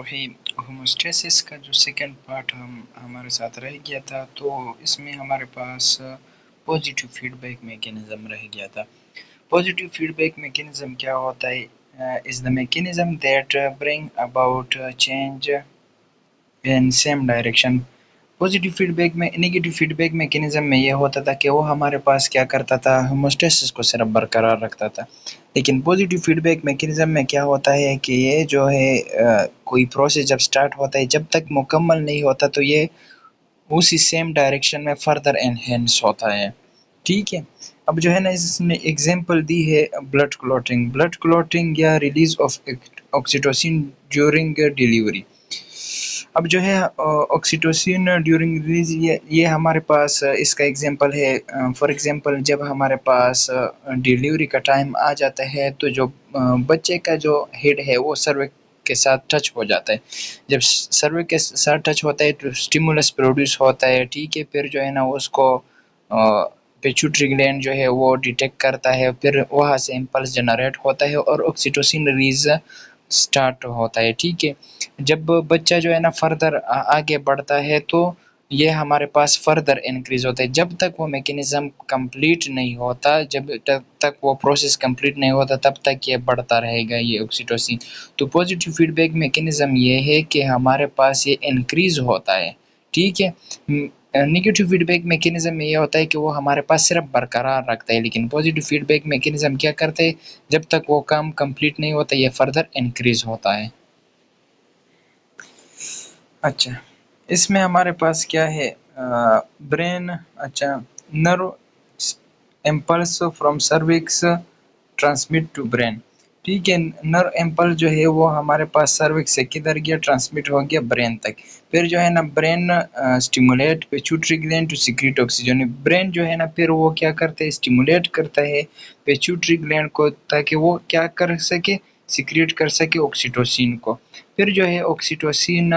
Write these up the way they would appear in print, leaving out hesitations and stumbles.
रहमानिर्रहीम। Homeostasis का जो second part हमारे साथ रह गया था, तो इसमें हमारे पास पॉजिटिव फीडबैक मैकेनिज़्म रह गया था। पॉजिटिव फीडबैक मैकेनिज़्म क्या होता है? Is the mechanism that bring about change in same direction. Positive feedback में नेगेटिव फीडबैक मैकेनिज़्म में ये होता था कि वो हमारे पास क्या करता था, होमोस्टेसिस को सिर्फ बरकरार रखता था। लेकिन पॉजिटिव फीडबैक मैकेनिज़्म में क्या होता है कि ये जो है कोई प्रोसेस जब स्टार्ट होता है, जब तक मुकम्मल नहीं होता तो ये उसी सेम डायरेक्शन में फर्दर एनहेंस होता है। ठीक है। अब जो है ना, इसने एग्जांपल दी है ब्लड क्लॉटिंग या release of oxytocin during delivery. अब जो है ऑक्सीटोसिन ड्यूरिंग रिलीज, ये हमारे पास इसका एग्जांपल है। फॉर एग्जांपल, जब हमारे पास डिलीवरी का टाइम आ जाता है, तो जो बच्चे का जो हेड है वो सर्विक्स के साथ टच हो जाता है। जब सर्विक्स के साथ टच होता है तो स्टिमुलस प्रोड्यूस होता है। ठीक है। फिर जो है ना, उसको पिट्यूटरी ग्लैंड जो है वो डिटेक्ट करता है, फिर वहाँ से इम्पल्स जनरेट होता है और ऑक्सीटोसिन रिलीज स्टार्ट होता है। ठीक है। जब बच्चा जो है ना फर्दर आगे बढ़ता है, तो ये हमारे पास फर्दर इंक्रीज होता है। जब तक वो मैकेनिज्म कंप्लीट नहीं होता, जब तक वो प्रोसेस कंप्लीट नहीं होता, तब तक ये बढ़ता रहेगा, ये ऑक्सीटोसिन। तो पॉजिटिव फीडबैक मैकेनिज्म ये है कि हमारे पास ये इंक्रीज होता है। ठीक है। नेगेटिव फीडबैक मैकेनिज्म में ये होता है कि वो हमारे पास सिर्फ बरकरार रखता है, लेकिन पॉजिटिव फीडबैक मैकेनिज्म क्या करते हैं, जब तक वो काम कंप्लीट नहीं होता, ये फर्दर इंक्रीज होता है। अच्छा, इसमें हमारे पास क्या है, ब्रेन, अच्छा, nerve impulse from cervix transmit to brain. ठीक है। नर्व इम्पल्स जो है वो हमारे पास सर्विक्स से किधर गया, ट्रांसमिट हो गया ब्रेन तक। फिर जो है ना, brain stimulate pituitary gland to secrete oxygen. Brain जो है ना, फिर वो क्या करता है, स्टिमुलेट करता है पिट्यूटरी ग्लैंड को, ताकि वो क्या कर सके, सीक्रेट कर सके ऑक्सीटोसिन को। फिर जो है ऑक्सीटोसिन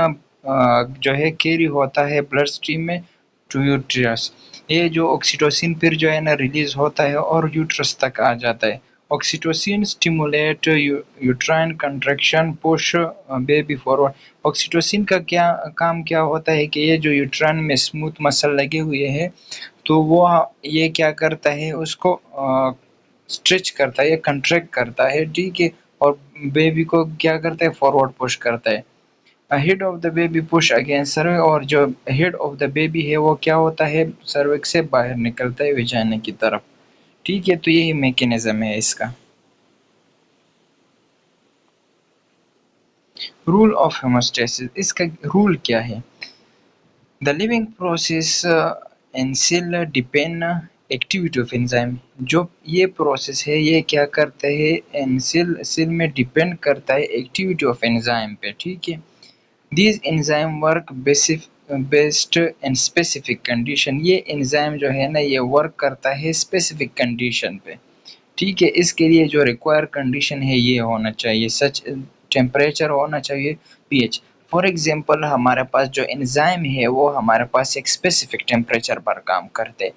जो है कैरी होता है ब्लड स्ट्रीम में टू यूट्रस। ये जो ऑक्सीटोसिन फिर जो है ना रिलीज होता है और यूट्रस तक आ जाता है। Oxytocin stimulate uterine contraction, push baby forward. Oxytocin का क्या काम क्या होता है कि ये जो यूट्राइन में स्मूथ मसल लगे हुए हैं, तो वो ये क्या करता है, उसको स्ट्रेच करता है, कंट्रैक्ट करता है। ठीक है। और बेबी को क्या करता है, फॉरवर्ड पुश करता है। Head of the baby push against cervix, और जो हेड ऑफ द बेबी है वो क्या होता है, सर्विक्स से बाहर निकलता है विजाइना की तरफ। ठीक है। तो यही मैकेनिज्म है इसका। रूल ऑफ हेमोस्टेसिस, इसका रूल क्या है? The living process in cell depend activity of enzyme. जो ये प्रोसेस है, ये क्या करता है, इन सेल में डिपेंड करता है एक्टिविटी ऑफ एंजाइम पे। ठीक है। These enzyme work based in specific condition। ये एंजाइम जो है ना, ये वर्क करता है स्पेसिफिक कंडीशन पे। ठीक है। इसके लिए जो रिक्वायर कंडीशन है, ये होना चाहिए, सच टेम्परेचर होना चाहिए, पीएच। फॉर एग्जांपल, हमारे पास जो एंजाइम है वो हमारे पास एक स्पेसिफिक टेम्परेचर पर काम करते हैं।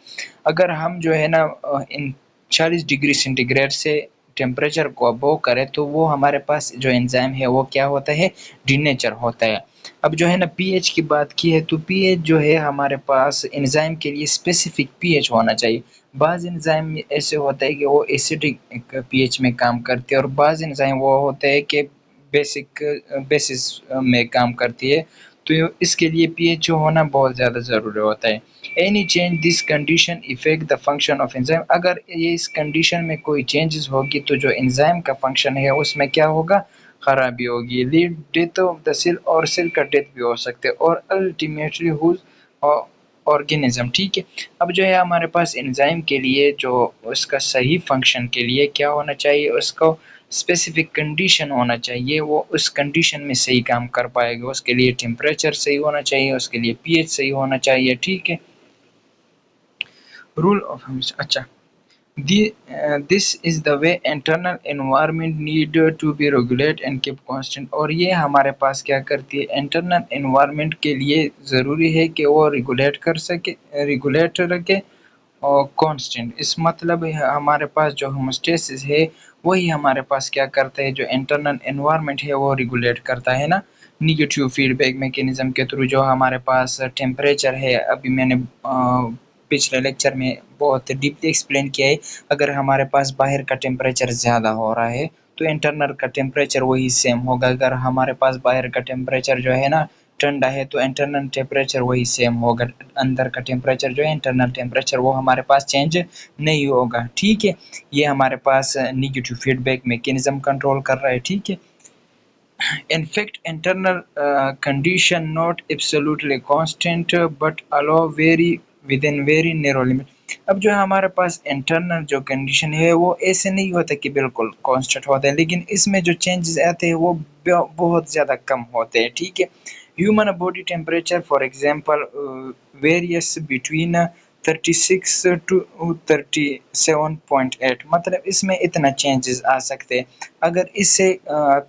अगर हम जो है ना इन 40 डिग्री सेंटीग्रेड से टेम्परेचर को अबव करें, तो वो हमारे पास जो एंजाइम है वो क्या होता है, डिनेचर होता है। अब जो है ना, पीएच की बात की है, तो पीएच जो है हमारे पास एंजाइम के लिए स्पेसिफिक पीएच होना चाहिए। बाज़ एंजाइम ऐसे होता है कि वो एसिडिक पीएच में काम करते हैं, और बाज़ एंजाइम वो होते हैं कि बेसिस में काम करती है। तो इसके लिए पीएच होना बहुत ज़्यादा ज़रूरी होता है। Any change this condition effect the function of enzyme. अगर ये इस कंडीशन में कोई चेंजेस होगी, तो जो एंजाइम का फंक्शन है उसमें क्या होगा, खराबी होगी, lead death of the cell, और सेल का डेथ भी हो सकते हैं, और अल्टीमेटली हुज ऑर्गेनिज्म। ठीक है। अब जो है हमारे पास एंजाइम के लिए जो उसका सही फंक्शन के लिए क्या होना चाहिए, उसको स्पेसिफिक कंडीशन होना चाहिए, वो उस कंडीशन में सही काम कर पाएगा। उसके लिए टेम्परेचर सही होना चाहिए, उसके लिए पीएच सही होना चाहिए। ठीक है। रूल ऑफ, अच्छा, this is the way internal environment need to be regulate and keep constant। और ये हमारे पास क्या करती है, इंटरनल एनवायरनमेंट के लिए ज़रूरी है कि वो रेगुलेट कर सके, रेगुलेट रखे और कांस्टेंट। इस मतलब है हमारे पास जो होमोस्टेसिस है, वही हमारे पास क्या करता है, जो इंटरनल एनवायरनमेंट है वो रेगुलेट करता है ना। निगेटिव फीडबैक मैकेनिज्म के थ्रू जो हमारे पास टेम्परेचर है, अभी मैंने पिछले लेक्चर में बहुत डीपली एक्सप्लेन किया है। अगर हमारे पास बाहर का टेम्परेचर ज़्यादा हो रहा है तो इंटरनल का टेम्परेचर वही सेम होगा। अगर हमारे पास बाहर का टेम्परेचर जो है ना ठंडा है तो इंटरनल टेम्परेचर वही सेम होगा। अंदर का टेम्परेचर जो है इंटरनल टेम्परेचर वो हमारे पास चेंज नहीं होगा। ठीक है, ये हमारे पास निगेटिव फीडबैक मैकेनिज्म कंट्रोल कर रहा है। ठीक है, in fact internal condition not absolutely constant but allow vary within very narrow limit। अब जो है हमारे पास इंटरनल जो कंडीशन है वो ऐसे नहीं होता कि बिल्कुल कांस्टेंट होता है, लेकिन इसमें जो चेंजेस आते हैं वो बहुत ज़्यादा कम होते हैं। ठीक है, human body temperature for example varies between 36 to 37.8, मतलब इसमें इतना चेंजेस आ सकते हैं। अगर इससे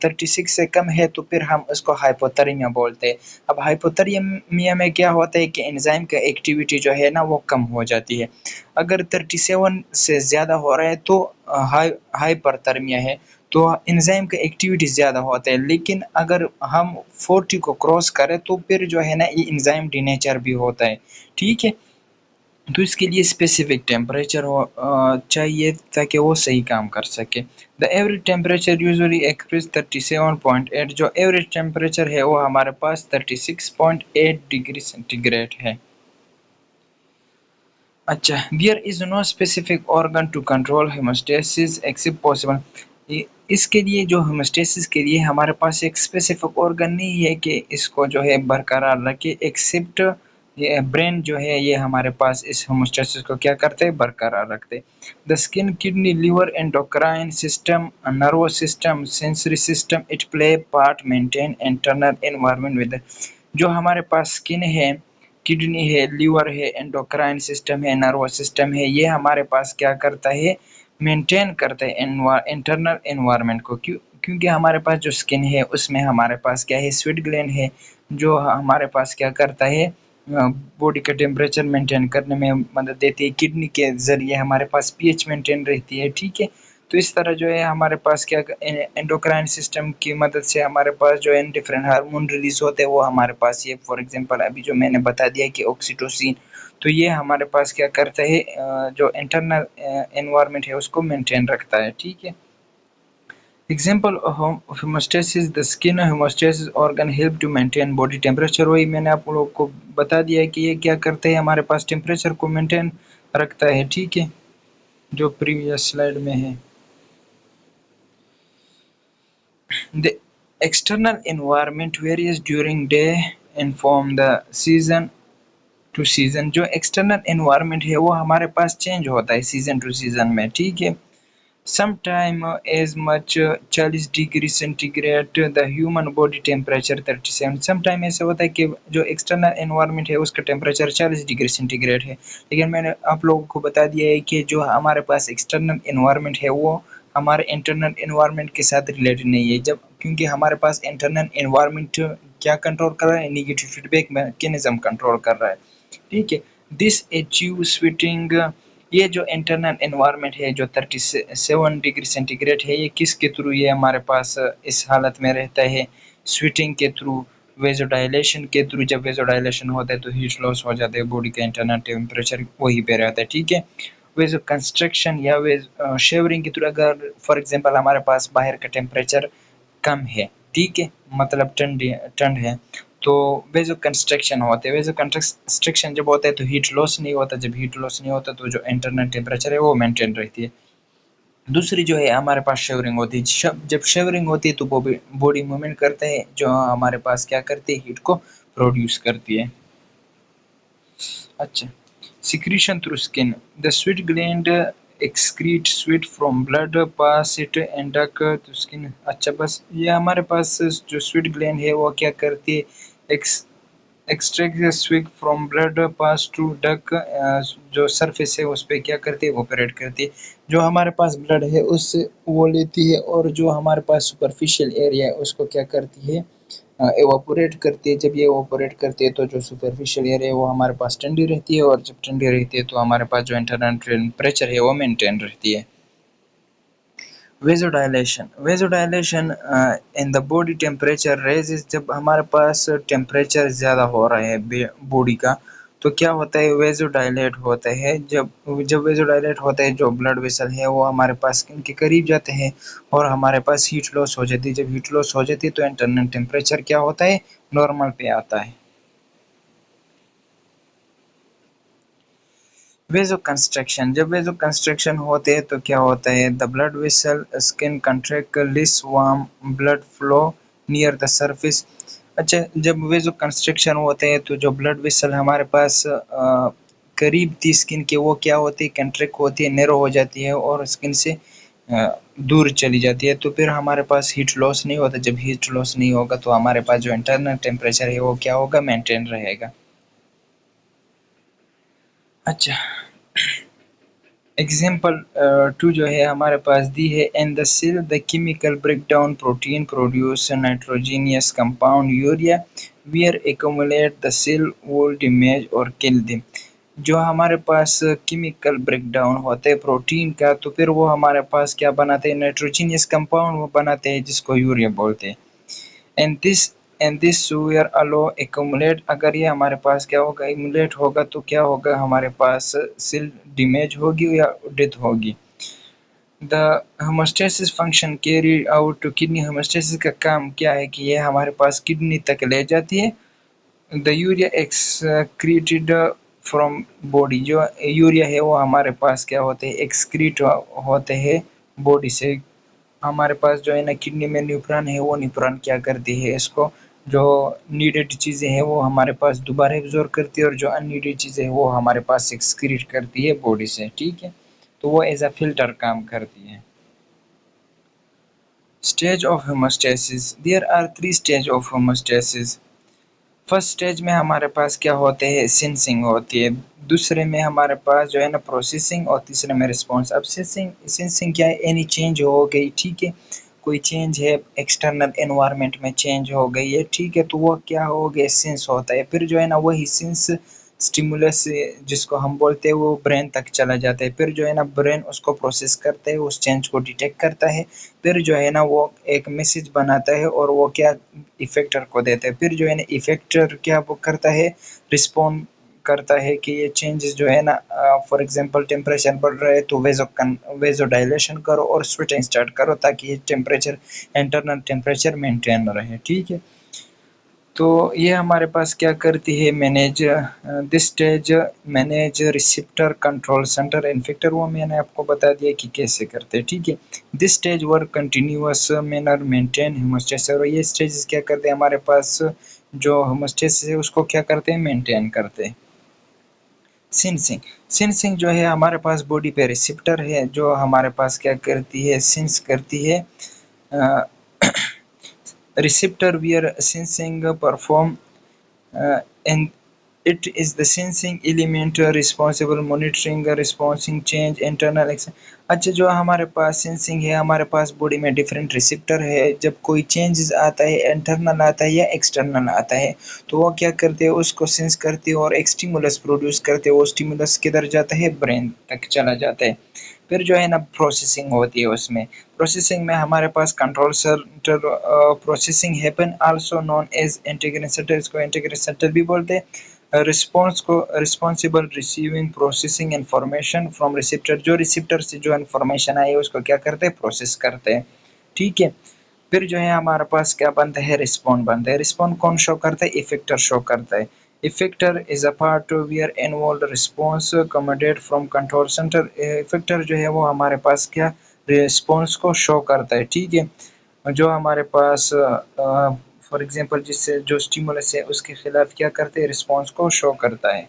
36 से कम है तो फिर हम उसको हाइपोथर्मिया बोलते हैं। अब हाइपोथर्मिया में क्या होता है कि एंजाइम का एक्टिविटी जो है ना वो कम हो जाती है। अगर 37 से ज़्यादा हो रहा है तो हाइपरथर्मिया है, तो एंजाइम का एक्टिविटी ज़्यादा होता है। लेकिन अगर हम 40 को क्रॉस करें तो फिर जो है ना ये एंजाइम डीनेचर भी होता है। ठीक है, तो इसके लिए स्पेसिफिक टेम्परेचर चाहिए ताकि वो सही काम कर सके। The average temperature usually express 37.8, जो एवरेज टेम्परेचर है वो हमारे पास 36.8 डिग्री सेंटीग्रेड है। अच्छा, there is no specific organ to control hemostasis except possible. इसके लिए जो हेमोस्टेसिस के लिए हमारे पास एक स्पेसिफिक ऑर्गन नहीं है कि इसको जो है बरकरार रखे, एक्सेप्ट ये ब्रेन जो है ये हमारे पास इस हेमोस्टेसिस को क्या करते हैं, बरकरार रखते हैं। The skin, kidney, liver, endocrine system, nervous system, sensory system, it play part maintain internal environment with. जो हमारे पास स्किन है, किडनी है, लिवर है, एंडोक्राइन सिस्टम है, नर्वस सिस्टम है, ये हमारे पास क्या करता है, मेंटेन करता है इंटरनल एनवायरनमेंट को। क्योंकि हमारे पास जो स्किन है उसमें हमारे पास क्या है, स्वेट ग्लैंड है, जो हमारे पास क्या करता है, बॉडी का टेम्परेचर मेंटेन करने में मदद देती है। किडनी के ज़रिए हमारे पास पीएच मेंटेन रहती है। ठीक है, तो इस तरह जो है हमारे पास क्या एंडोक्राइन सिस्टम की मदद से हमारे पास जो है डिफरेंट हार्मोन रिलीज होते हैं वो हमारे पास, ये फॉर एग्जांपल अभी जो मैंने बता दिया कि ऑक्सीटोसिन, तो ये हमारे पास क्या करता है, जो इंटरनल एनवायरनमेंट है उसको मेंटेन रखता है। ठीक है, example homeostasis, the skin homeostasis organ help to maintain body temperature. वही मैंने आप लोगों को बता दिया है कि ये क्या करते हैं, हमारे पास टेम्परेचर को मेंटेन रखता है। ठीक है, जो प्रीवियस स्लाइड में है। The external environment varies during day and from the season to season। जो एक्सटर्नल एनवायरनमेंट है वो हमारे पास चेंज होता है सीजन टू सीजन में। ठीक है, sometime as much 40 degree centigrade, the human body temperature 37। Sometime ऐसे होता है कि जो एक्सटर्नल एनवायरनमेंट है उसका टेम्परेचर 40 डिग्री सेंटीग्रेड है, लेकिन मैंने आप लोगों को बता दिया है कि जो हमारे पास एक्सटर्नल एनवायरनमेंट है वो हमारे इंटरनल एनवायरनमेंट के साथ रिलेटेड नहीं है। जब क्योंकि हमारे पास इंटरनल एनवायरनमेंट क्या कंट्रोल कर रहा है, निगेटिव फीडबैक मैकेनिज्म कंट्रोल कर रहा है। ठीक है, दिस अचीव स्वीटिंग, ये जो इंटरनल एनवायरनमेंट है जो 37 डिग्री सेंटीग्रेड है, ये किसके थ्रू ये हमारे पास इस हालत में रहता है, स्वीटिंग के थ्रू, वेजोडाइलेशन के थ्रू। जब वेजोडाइलेशन होता है तो हीट लॉस हो जाता है, बॉडी का इंटरनल टेम्परेचर वही पे रहता है। ठीक है, वेजो कंस्ट्रक्शन या शेवरिंग के थ्रू, अगर फॉर एग्जांपल हमारे पास बाहर का टेम्परेचर कम है, ठीक है, मतलब ठंड है, तो वेजो कंस्ट्रक्शन होते हैं। वेजो कंस्ट्रक्शन जब होता है तो हीट लॉस नहीं होता, जब हीट लॉस नहीं होता तो जो इंटरनल टेम्परेचर है वो मेंटेन रहती है। दूसरी जो है हमारे पास शेवरिंग होती है। जब शेवरिंग होती है तो बॉडी मूवमेंट करता है, जो हमारे पास क्या करती है, हीट को प्रोड्यूस करती है। अच्छा, secretion through skin, the sweat gland excrete sweat from blood, pass it and duct to skin। अच्छा, बस ये हमारे पास जो स्वीट ग्लैंड है वो क्या करती है, extract sweet from blood, pass to duct, जो सरफेस है उस पर क्या करती है, ऑपरेट करती है। जो हमारे पास ब्लड है उससे वो लेती है, और जो हमारे पास सुपरफिशियल एरिया है उसको क्या करती है, एवापोरेट करती है। जब ये एवापोरेट करती है तो जो सुपरफिशियल एयर है वो हमारे पास ठंडी रहती है, और जब ठंडी रहती है तो हमारे पास जो इंटरनल टेम्परेचर है वो मेंटेन रहती है। Vasodilation in the body temperature raises, जब हमारे पास टेम्परेचर ज़्यादा हो रहा है बॉडी का, तो क्या होता है, वेजोडाइलेट होता है। जब जब वेजोडाइलेट होता है, जो ब्लड वेसल है वो हमारे पास स्किन के करीब जाते हैं और हमारे पास हीट लॉस हो जाती है। जब हीट लॉस हो जाती है तो इंटरनल टेम्परेचर क्या होता है, नॉर्मल पे आता है। वेजो कंस्ट्रक्शन, जब वेजो कंस्ट्रक्शन होते हैं तो क्या होता है, the blood vessel skin contract less warm blood flow near the surface. अच्छा, जब वेजो कंस्ट्रक्शन होते हैं तो जो ब्लड वेसल हमारे पास करीब थी स्किन के, वो क्या होती है, कंट्रैक्ट होती है, नैरो हो जाती है और स्किन से दूर चली जाती है। तो फिर हमारे पास हीट लॉस नहीं होता। जब हीट लॉस नहीं होगा तो हमारे पास जो इंटरनल टेम्परेचर है वो क्या होगा, मेंटेन रहेगा। अच्छा, एग्जाम्पल टू जो है हमारे पास दी है, in the cell the chemical breakdown protein produce nitrogenous compound urea where accumulate the cell wall damage और किल देम। जो हमारे पास केमिकल ब्रेकडाउन होते हैं प्रोटीन का, तो फिर वो हमारे पास क्या बनाते हैं, नाइट्रोजीनियस कंपाउंड वो बनाते हैं जिसको यूरिया बोलते हैं। And this where allow accumulate, अगर ये हमारे पास क्या होगा, एक्यूमुलेट होगा तो क्या होगा, हमारे पास सेल डैमेज होगी या डेथ होगी। The hemostasis function carry out to kidney, hemostasis का काम क्या है कि ये हमारे पास किडनी तक ले जाती है। The urea excreted from body, जो यूरिया है वो हमारे पास क्या होते हैं, एक्सक्रीट होते हैं बॉडी से। हमारे पास जो है ना किडनी में न्यूट्रॉन है, वो न्यूट्रॉन क्या करती है, इसको जो नीडेड चीज़ें हैं वो हमारे पास दोबारा एब्जॉर्ब करती है और जो अननीडेड चीज़ें हैं वो हमारे पास एक्सक्रीट करती है बॉडी से, ठीक है। तो वो एज अ फिल्टर काम करती है। Stage of hemostasis, there are 3 stage of hemostasis. First stage में हमारे पास क्या होते हैं, सेंसिंग होती है। दूसरे में हमारे पास जो है ना प्रोसेसिंग और तीसरे में रिस्पॉन्स। अब सेंसिंग सेंसिंग क्या है, एनी चेंज हो गई, ठीक है, कोई चेंज है एक्सटर्नल एनवायरनमेंट में चेंज हो गई है, ठीक है, तो वो क्या हो गया, सेंस होता है। फिर जो है ना वही सेंस स्टिमुलस जिसको हम बोलते हैं वो ब्रेन तक चला जाता है। फिर जो है ना ब्रेन उसको प्रोसेस करता है, उस चेंज को डिटेक्ट करता है। फिर जो है ना वो एक मैसेज बनाता है और वो क्या इफेक्टर को देता है। फिर जो है ना इफेक्टर क्या वो करता है, रिस्पॉन्ड करता है कि ये चेंजेस जो है ना, फॉर एग्जांपल टेम्परेचर बढ़ रहा है तो वेजो डायलेशन करो और स्वेटिंग स्टार्ट करो ताकि ये टेम्परेचर इंटरनल टेम्परेचर मेंटेन रहे, ठीक है। तो ये हमारे पास क्या करती है, manage this stage, manage receptor control centre इन्फेक्टर, वो मैंने आपको बता दिया कि कैसे करते हैं, ठीक है। This stage work continuous manner maintain hemostasis, और ये स्टेज क्या करते हैं, हमारे पास जो हेमोस्टेसिस है उसको क्या करते हैं, मेंटेन करते हैं। सेंसिंग, सेंसिंग जो है हमारे पास बॉडी पे रिसेप्टर है जो हमारे पास क्या करती है, सेंस करती है। receptor where sensing perform and it is the sensing element responsible monitoring responding change internal action। अच्छा, जो हमारे पास सेंसिंग है, हमारे पास बॉडी में डिफरेंट रिसेप्टर है। जब कोई चेंजेस आता है, इंटरनल आता है या एक्सटर्नल आता है, तो वो क्या करते हैं, उसको सेंस करते हैं और एक स्टिमुलस प्रोड्यूस करते हैं। वो स्टिमुलस किधर जाता है, ब्रेन तक चला जाता है। फिर जो है ना प्रोसेसिंग होती है उसमें। प्रोसेसिंग में हमारे पास control centre processing happen also known as integration centre, इसको इंटीग्रेशन सेंटर भी बोलते हैं। रिस्पॉन्स को responsible receiving processing information from receptor, जो रिसेप्टर से जो इन्फॉर्मेशन आई है उसको क्या करते हैं, प्रोसेस करते हैं, ठीक है। फिर जो है हमारे पास क्या बनता है, रिस्पॉन्ड बनता है। रिस्पॉन्ड कौन शो करता है, इफेक्टर शो करता है। Effector is a part where involve response commanded from control centre. Effector जो है वो हमारे पास क्या रिस्पॉन्स को शो करता है, ठीक है। जो हमारे पास फॉर एग्जांपल जिससे जो स्टिमुलस है उसके खिलाफ क्या करते हैं, रिस्पॉन्स को शो करता है।